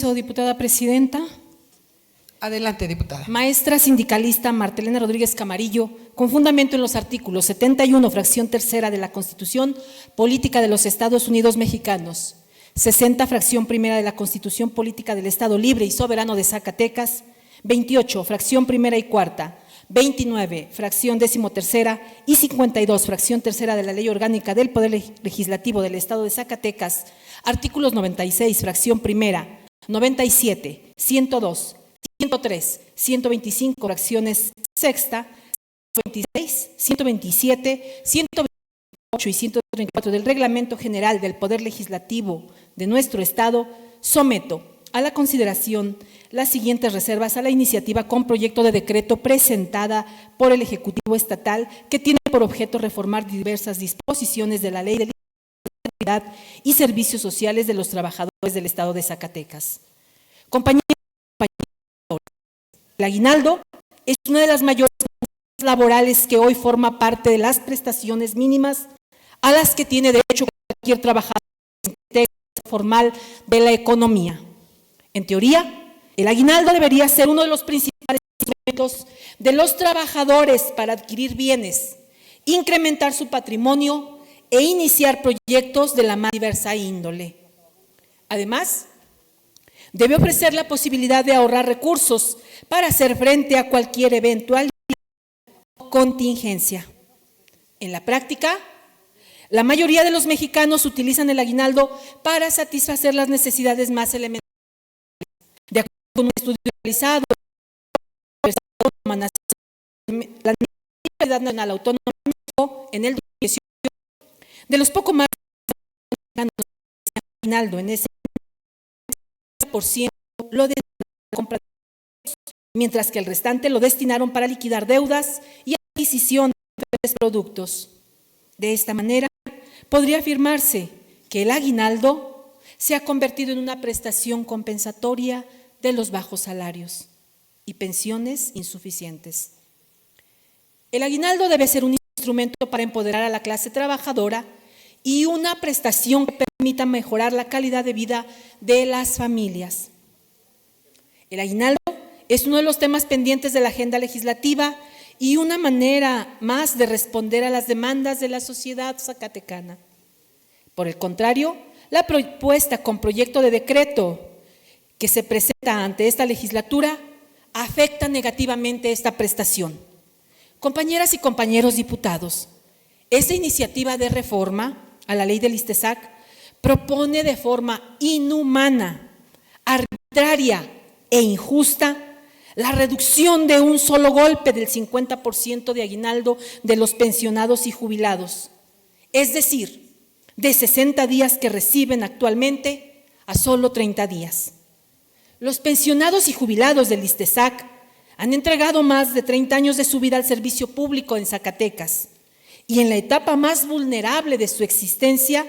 Diputada presidenta. Adelante, diputada. Maestra sindicalista Marta Elena Rodríguez Camarillo, con fundamento en los artículos 71, fracción tercera de la Constitución Política de los Estados Unidos Mexicanos, 60, fracción primera de la Constitución Política del Estado Libre y Soberano de Zacatecas, 28, fracción primera y cuarta, 29, fracción decimotercera y 52, fracción tercera de la Ley Orgánica del Poder Legislativo del Estado de Zacatecas, artículos 96, fracción primera, 97, 102, 103, 125, fracciones sexta, 126, 127, 128 y 134 del Reglamento General del Poder Legislativo de nuestro Estado, someto a la consideración las siguientes reservas a la iniciativa con proyecto de decreto presentada por el Ejecutivo Estatal que tiene por objeto reformar diversas disposiciones de la Ley de Libertad y Servicios Sociales de los Trabajadores del Estado de Zacatecas. Compañeros, el aguinaldo es una de las mayores laborales que hoy forma parte de las prestaciones mínimas a las que tiene derecho cualquier trabajador formal de la economía. En teoría, el aguinaldo debería ser uno de los principales instrumentos de los trabajadores para adquirir bienes, incrementar su patrimonio e iniciar proyectos de la más diversa índole. Además, debe ofrecer la posibilidad de ahorrar recursos para hacer frente a cualquier eventualidad o contingencia. En la práctica, la mayoría de los mexicanos utilizan el aguinaldo para satisfacer las necesidades más elementales. De acuerdo con un estudio realizado la Universidad Nacional Autónoma en el 2018, de los poco más mexicanos aguinaldo en ese % lo destinaron a compra de mientras que el restante lo destinaron para liquidar deudas y adquisición de productos. De esta manera, podría afirmarse que el aguinaldo se ha convertido en una prestación compensatoria de los bajos salarios y pensiones insuficientes. El aguinaldo debe ser un instrumento para empoderar a la clase trabajadora y una prestación que permita mejorar la calidad de vida de las familias. El aguinaldo es uno de los temas pendientes de la agenda legislativa y una manera más de responder a las demandas de la sociedad zacatecana. Por el contrario, la propuesta con proyecto de decreto que se presenta ante esta legislatura afecta negativamente esta prestación. Compañeras y compañeros diputados, esta iniciativa de reforma a la ley del ISTESAC propone de forma inhumana, arbitraria e injusta la reducción de un solo golpe del 50% de aguinaldo de los pensionados y jubilados, es decir, de 60 días que reciben actualmente a solo 30 días. Los pensionados y jubilados del ISTESAC han entregado más de 30 años de su vida al servicio público en Zacatecas y en la etapa más vulnerable de su existencia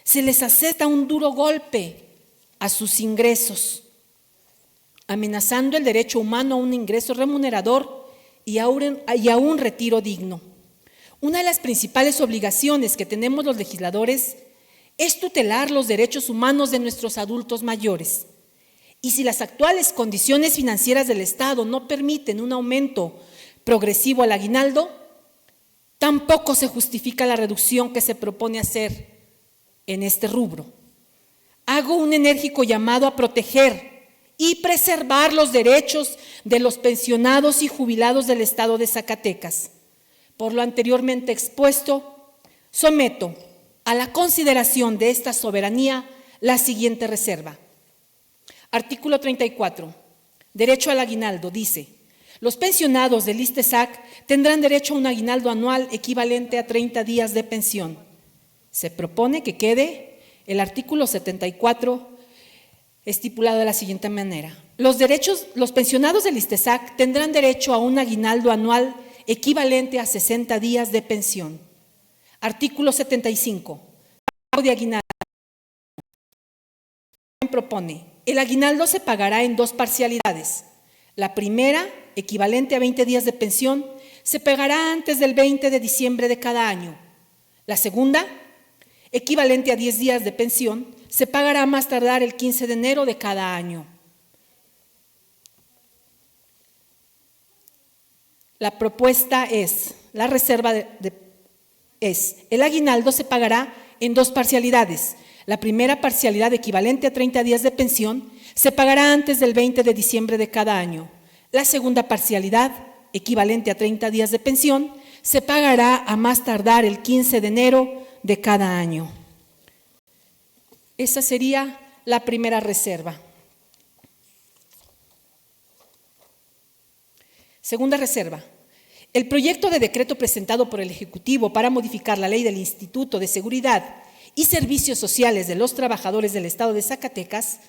se les asesta un duro golpe a sus ingresos, amenazando el derecho humano a un ingreso remunerador y a un retiro digno. Una de las principales obligaciones que tenemos los legisladores es tutelar los derechos humanos de nuestros adultos mayores. Y si las actuales condiciones financieras del Estado no permiten un aumento progresivo al aguinaldo, tampoco se justifica la reducción que se propone hacer en este rubro. Hago un enérgico llamado a proteger y preservar los derechos de los pensionados y jubilados del Estado de Zacatecas. Por lo anteriormente expuesto, someto a la consideración de esta soberanía la siguiente reserva. Artículo 34. Derecho al aguinaldo. Dice: los pensionados del ISTESAC tendrán derecho a un aguinaldo anual equivalente a 30 días de pensión. Se propone que quede el artículo 74 estipulado de la siguiente manera. Los pensionados del ISTESAC tendrán derecho a un aguinaldo anual equivalente a 60 días de pensión. Artículo 75. Pago de aguinaldo. Propone: el aguinaldo se pagará en dos parcialidades. La primera, equivalente a 20 días de pensión, se pagará antes del 20 de diciembre de cada año. La segunda, equivalente a 10 días de pensión, se pagará a más tardar el 15 de enero de cada año. La propuesta es, la reserva el aguinaldo se pagará en dos parcialidades. La primera parcialidad, equivalente a 30 días de pensión, se pagará antes del 20 de diciembre de cada año. La segunda parcialidad, equivalente a 30 días de pensión, se pagará a más tardar el 15 de enero de cada año. Esa sería la primera reserva. Segunda reserva. El proyecto de decreto presentado por el Ejecutivo para modificar la ley del Instituto de Seguridad y Servicios Sociales de los Trabajadores del Estado de Zacatecas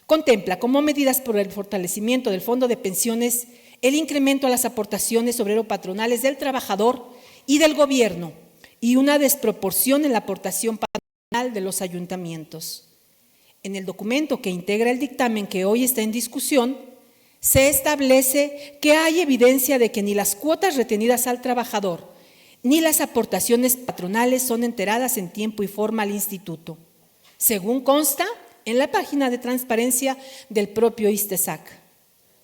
contempla como medidas por el fortalecimiento del fondo de pensiones el incremento a las aportaciones obrero-patronales del trabajador y del gobierno y una desproporción en la aportación patronal de los ayuntamientos. En el documento que integra el dictamen que hoy está en discusión, se establece que hay evidencia de que ni las cuotas retenidas al trabajador ni las aportaciones patronales son enteradas en tiempo y forma al instituto, según consta en la página de transparencia del propio ISTESAC.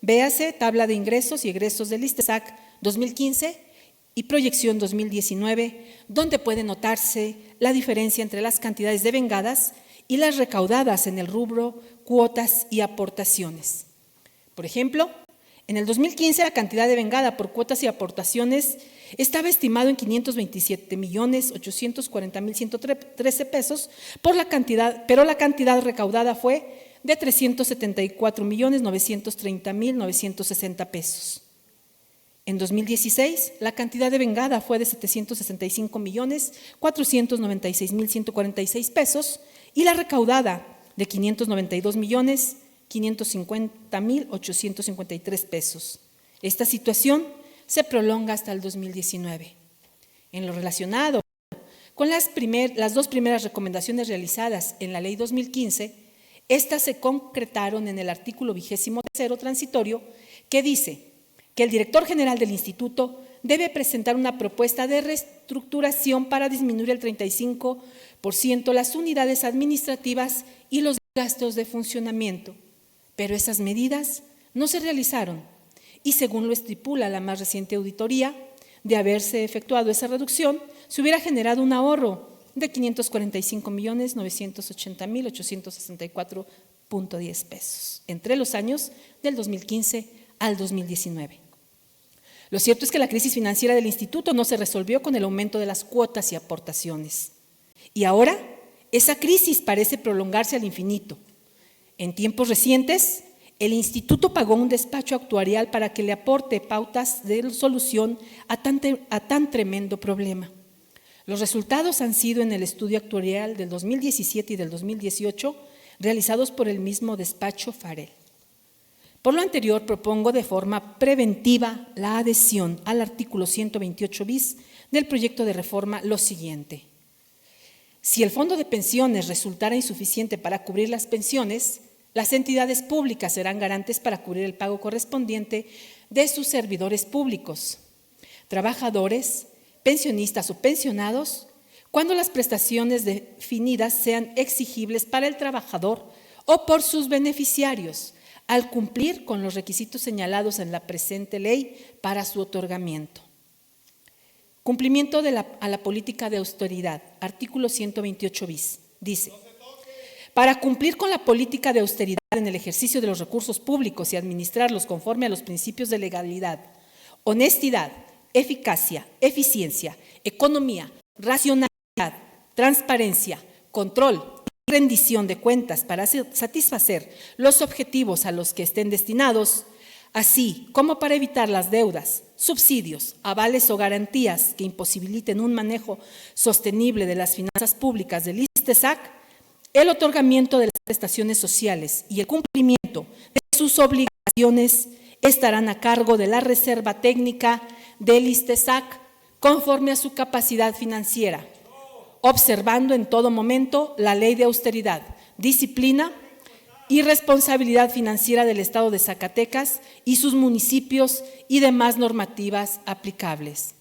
Véase tabla de ingresos y egresos del ISTESAC 2015 y proyección 2019, donde puede notarse la diferencia entre las cantidades devengadas y las recaudadas en el rubro cuotas y aportaciones. Por ejemplo, en el 2015 la cantidad devengada por cuotas y aportaciones estaba estimado en 527.840.113 pesos, pero la cantidad recaudada fue de 374.930.960 pesos. En 2016, la cantidad devengada fue de 765.496.146 pesos y la recaudada de 592.550.853 pesos. Esta situación se prolonga hasta el 2019. En lo relacionado con las dos primeras recomendaciones realizadas en la Ley 2015, estas se concretaron en el artículo 23º transitorio, que dice que el director general del instituto debe presentar una propuesta de reestructuración para disminuir el 35% las unidades administrativas y los gastos de funcionamiento. Pero esas medidas no se realizaron y, según lo estipula la más reciente auditoría, de haberse efectuado esa reducción, se hubiera generado un ahorro de 545.980.864.10 pesos entre los años del 2015 al 2019. Lo cierto es que la crisis financiera del instituto no se resolvió con el aumento de las cuotas y aportaciones. Y ahora esa crisis parece prolongarse al infinito. En tiempos recientes, el instituto pagó un despacho actuarial para que le aporte pautas de solución a tan tremendo problema. Los resultados han sido en el estudio actuarial del 2017 y del 2018 realizados por el mismo despacho Farel. Por lo anterior, propongo de forma preventiva la adhesión al artículo 128 bis del proyecto de reforma lo siguiente. Si el fondo de pensiones resultara insuficiente para cubrir las pensiones, las entidades públicas serán garantes para cubrir el pago correspondiente de sus servidores públicos, trabajadores, pensionistas o pensionados, cuando las prestaciones definidas sean exigibles para el trabajador o por sus beneficiarios, al cumplir con los requisitos señalados en la presente ley para su otorgamiento. Cumplimiento a la política de austeridad, artículo 128 bis, dice: para cumplir con la política de austeridad en el ejercicio de los recursos públicos y administrarlos conforme a los principios de legalidad, honestidad, eficacia, eficiencia, economía, racionalidad, transparencia, control y rendición de cuentas para satisfacer los objetivos a los que estén destinados, así como para evitar las deudas, subsidios, avales o garantías que imposibiliten un manejo sostenible de las finanzas públicas del ISTESAC, el otorgamiento de las prestaciones sociales y el cumplimiento de sus obligaciones estarán a cargo de la Reserva Técnica del ISTESAC conforme a su capacidad financiera, observando en todo momento la ley de austeridad, disciplina y responsabilidad financiera del Estado de Zacatecas y sus municipios y demás normativas aplicables.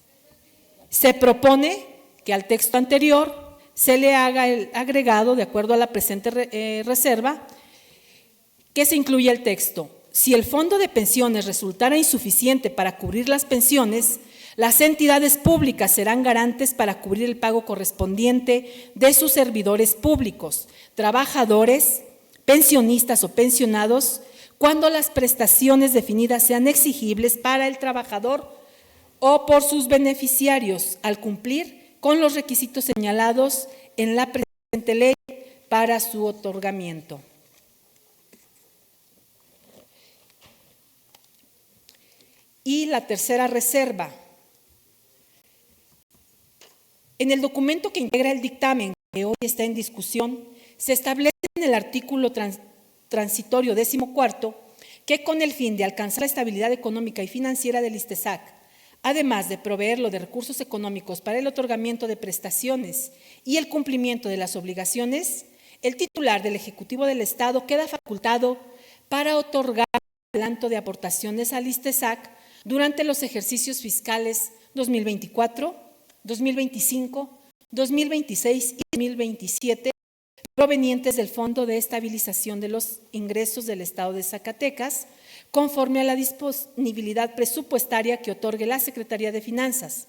Se propone que al texto anterior se le haga el agregado, de acuerdo a la presente reserva, que se incluya el texto: si el fondo de pensiones resultara insuficiente para cubrir las pensiones, las entidades públicas serán garantes para cubrir el pago correspondiente de sus servidores públicos, trabajadores, pensionistas o pensionados, cuando las prestaciones definidas sean exigibles para el trabajador o por sus beneficiarios, al cumplir con los requisitos señalados en la presente ley para su otorgamiento. Y la tercera reserva. En el documento que integra el dictamen que hoy está en discusión, se establece en el artículo transitorio 14 que con el fin de alcanzar la estabilidad económica y financiera del ISTESAC, además de proveerlo de recursos económicos para el otorgamiento de prestaciones y el cumplimiento de las obligaciones, el titular del Ejecutivo del Estado queda facultado para otorgar adelanto de aportaciones al ISTESAC durante los ejercicios fiscales 2024, 2025, 2026 y 2027, provenientes del Fondo de Estabilización de los Ingresos del Estado de Zacatecas, conforme a la disponibilidad presupuestaria que otorgue la Secretaría de Finanzas.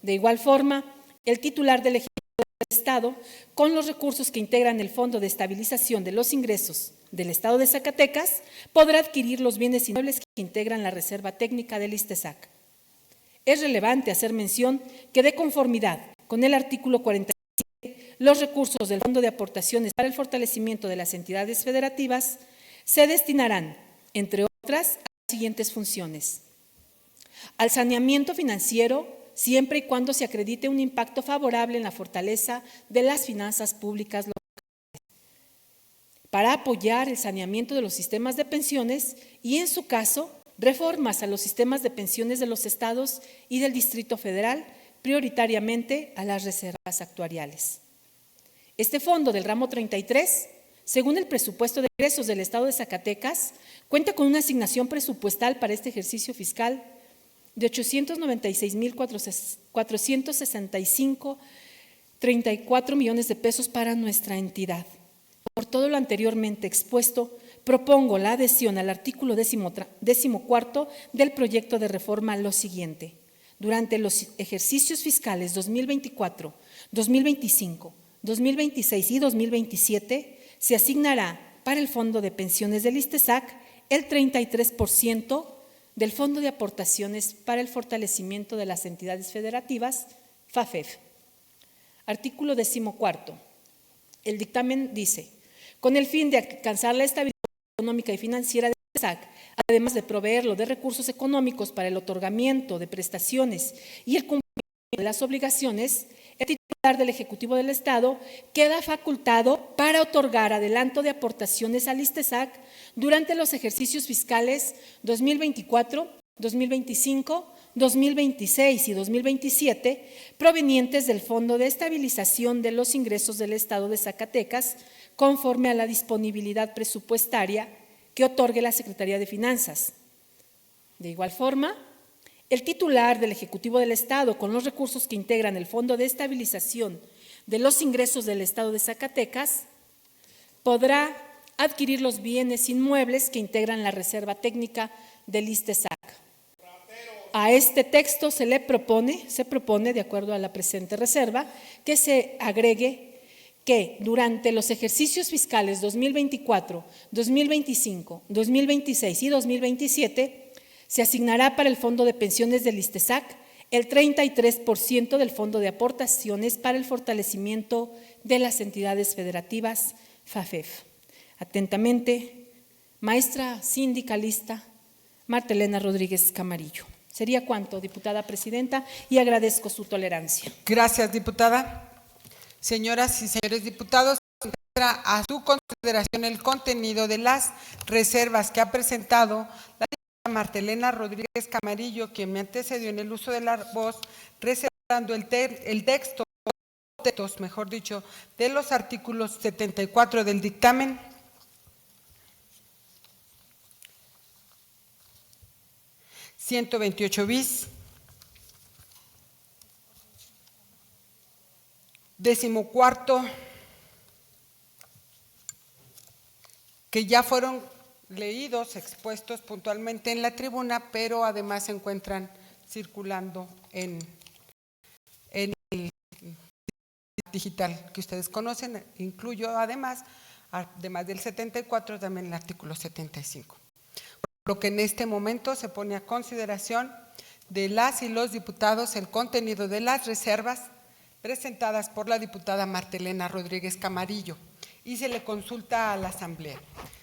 De igual forma, el titular del Ejecutivo del Estado, con los recursos que integran el Fondo de Estabilización de los Ingresos del Estado de Zacatecas, podrá adquirir los bienes inmuebles que integran la reserva técnica del ISTESAC. Es relevante hacer mención que, de conformidad con el artículo 47, los recursos del Fondo de Aportaciones para el fortalecimiento de las entidades federativas se destinarán, entre otras, a las siguientes funciones: al saneamiento financiero, siempre y cuando se acredite un impacto favorable en la fortaleza de las finanzas públicas locales; para apoyar el saneamiento de los sistemas de pensiones y, en su caso, reformas a los sistemas de pensiones de los estados y del Distrito Federal, prioritariamente a las reservas actuariales. Este fondo del ramo 33, según el presupuesto de egresos del Estado de Zacatecas, cuenta con una asignación presupuestal para este ejercicio fiscal de 896,465,34 millones de pesos para nuestra entidad. Por todo lo anteriormente expuesto, propongo la adhesión al artículo 14 del proyecto de reforma a lo siguiente: durante los ejercicios fiscales 2024, 2025, 2026 y 2027, se asignará para el Fondo de Pensiones del ISTESAC el 33% del Fondo de Aportaciones para el Fortalecimiento de las Entidades Federativas, FAFEF. Artículo 14. El dictamen dice: con el fin de alcanzar la estabilidad económica y financiera del ISTESAC, además de proveerlo de recursos económicos para el otorgamiento de prestaciones y el cumplimiento de las obligaciones, el titular del Ejecutivo del Estado queda facultado para otorgar adelanto de aportaciones al ISTESAC durante los ejercicios fiscales 2024, 2025, 2026 y 2027, provenientes del Fondo de Estabilización de los Ingresos del Estado de Zacatecas, conforme a la disponibilidad presupuestaria que otorgue la Secretaría de Finanzas. De igual forma, el titular del Ejecutivo del Estado, con los recursos que integran el Fondo de Estabilización de los Ingresos del Estado de Zacatecas, podrá adquirir los bienes inmuebles que integran la reserva técnica del ISTESAC. A este texto se propone, de acuerdo a la presente reserva, que se agregue que durante los ejercicios fiscales 2024, 2025, 2026 y 2027 se asignará para el Fondo de Pensiones del ISTESAC el 33% del Fondo de Aportaciones para el Fortalecimiento de las Entidades Federativas, FAFEF. Atentamente, maestra sindicalista Marta Elena Rodríguez Camarillo. Sería cuanto, diputada presidenta, y agradezco su tolerancia. Gracias, diputada. Señoras y señores diputados, entra a su consideración el contenido de las reservas que ha presentado la diputada Marta Elena Rodríguez Camarillo, quien me antecedió en el uso de la voz, reservando el texto, mejor dicho, de los artículos 74 del dictamen, 128 bis, 14º, que ya fueron leídos, expuestos puntualmente en la tribuna, pero además se encuentran circulando en el digital que ustedes conocen. Incluyo además del 74, también el artículo 75. Por lo que en este momento se pone a consideración de las y los diputados el contenido de las reservas presentadas por la diputada Marta Elena Rodríguez Camarillo y se le consulta a la Asamblea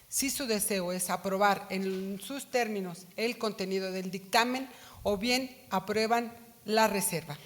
si su deseo es aprobar en sus términos el contenido del dictamen o bien aprueban la reserva.